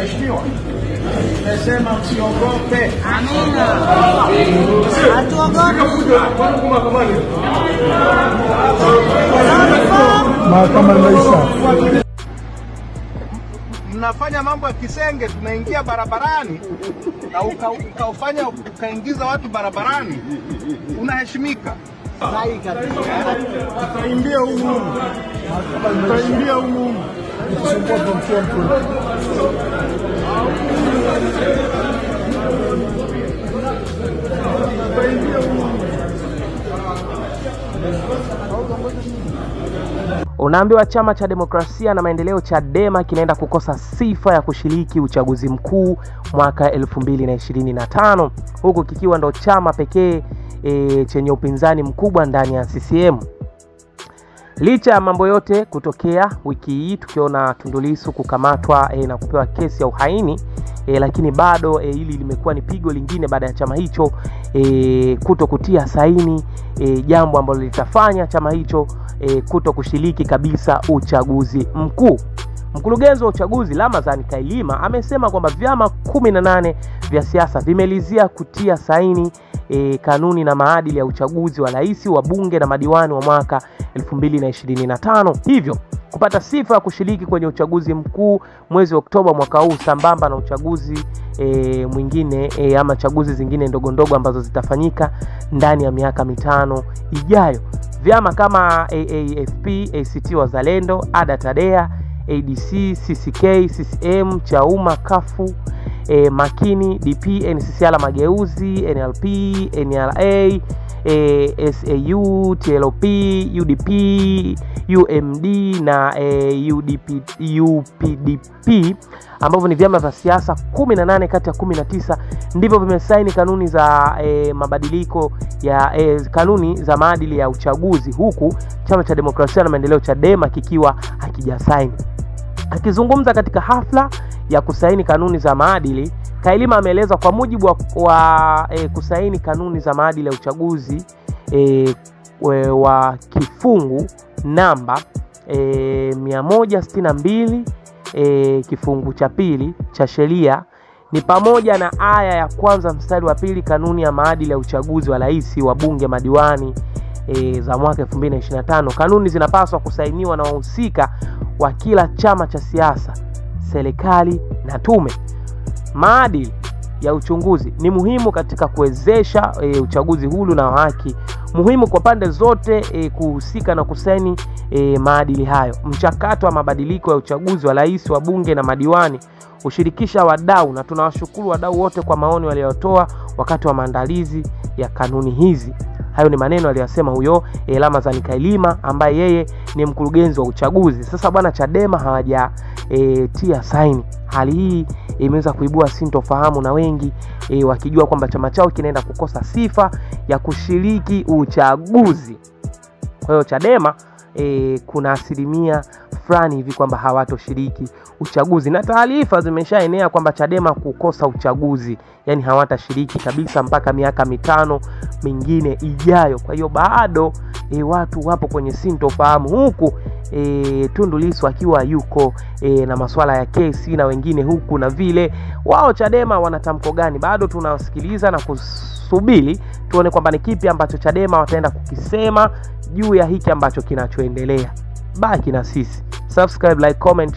Waheshimiwa, nimesema msiogope. Amina. Hatuogopi. Mahakama imeisha. Mnafanya mambo ya kisenge, tunaingia barabarani na ukaingiza watu barabarani, unaheshimika. Tutaimbia humu. Tutaimbia humu. Tusumbua kwa mtu. Unaambiwa Chama cha Demokrasia na Maendeleo Chadema kinaenda kukosa sifa ya kushiriki uchaguzi mkuu mwaka 2025, huku kikiwa ndo chama pekee chenye upinzani mkubwa ndani ya CCM. Licha ya mambo yote kutokea wiki hii, tukiona Tundu Lissu kukamatwa na kupewa kesi ya uhaini, lakini bado hili limekuwa ni pigo lingine baada ya chama hicho kutokutia saini jambo ambalo litafanya chama hicho kuto kushiriki kabisa uchaguzi mkuu. Mkurugenzi wa uchaguzi Ramadhani Kailima amesema kwamba vyama 18 vya siasa vimelizia kutia saini kanuni na maadili ya uchaguzi wa rais, wa bunge na madiwani wa mwaka 2025, hivyo kupata sifa ya kushiriki kwenye uchaguzi mkuu mwezi Oktoba mwaka huu, sambamba na uchaguzi mwingine ama chaguzi zingine ndogo ndogo ambazo zitafanyika ndani ya miaka 5 ijayo. Vyama kama AAFP, ACT Wazalendo, ADA TADEA, ADC, CCK, CCM, Chauma, Kafu, Makini, DP, NCCR Mageuzi, NLP, NRA, SAU, TLP, UDP, UMD na UPDP, ambavyo ni vyama vya siasa 18 kati ya 19 ndivyo vimesaini kanuni za mabadiliko ya kanuni za maadili ya uchaguzi, huku Chama cha Demokrasia na Maendeleo Chadema kikiwa hakijasaini. Akizungumza katika hafla ya kusaini kanuni za maadili, Kailima ameeleza kwa mujibu wa kusaini kanuni za maadili ya uchaguzi wa kifungu namba 162 kifungu cha pili cha sheria ni pamoja na aya ya kwanza mstari wa pili kanuni ya maadili ya uchaguzi wa rais, wa bunge, madiwani za mwaka 2025. Kanuni zinapaswa kusainiwa na wahusika wa kila chama cha siasa, serikali na tume. Maadili ya uchunguzi ni muhimu katika kuwezesha uchaguzi huru na haki, muhimu kwa pande zote kuhusika na kusaini maadili hayo. Mchakato wa mabadiliko ya uchaguzi wa rais, wa bunge na madiwani ushirikisha wadau, na tunawashukuru wadau wote kwa maoni waliotoa wakati wa maandalizi ya kanuni hizi. Hayo ni maneno aliyosema huyo Ramadhani Kailima ambaye yeye ni mkurugenzi wa uchaguzi. Sasa bwana, Chadema hawajatia saini. Hali hii imeweza kuibua sintofahamu na wengi wakijua kwamba chama chao kinaenda kukosa sifa ya kushiriki uchaguzi. Kwa hiyo Chadema kuna asilimia fulani hivi kwamba hawatoshiriki uchaguzi, na taarifa zimeshaenea kwamba Chadema kukosa uchaguzi, yani hawatashiriki kabisa mpaka miaka 5 mingine ijayo. Kwa hiyo bado watu wapo kwenye sintofahamu, huku Tundu Lissu akiwa yuko na masuala ya kesi na wengine huku na vile. Wao Chadema wanatamko gani? Bado tunawasikiliza na kusubiri tuone kwamba ni kipi ambacho Chadema wataenda kukisema juu ya hiki ambacho kinachoendelea. Baki na sisi. Subscribe, like, comment.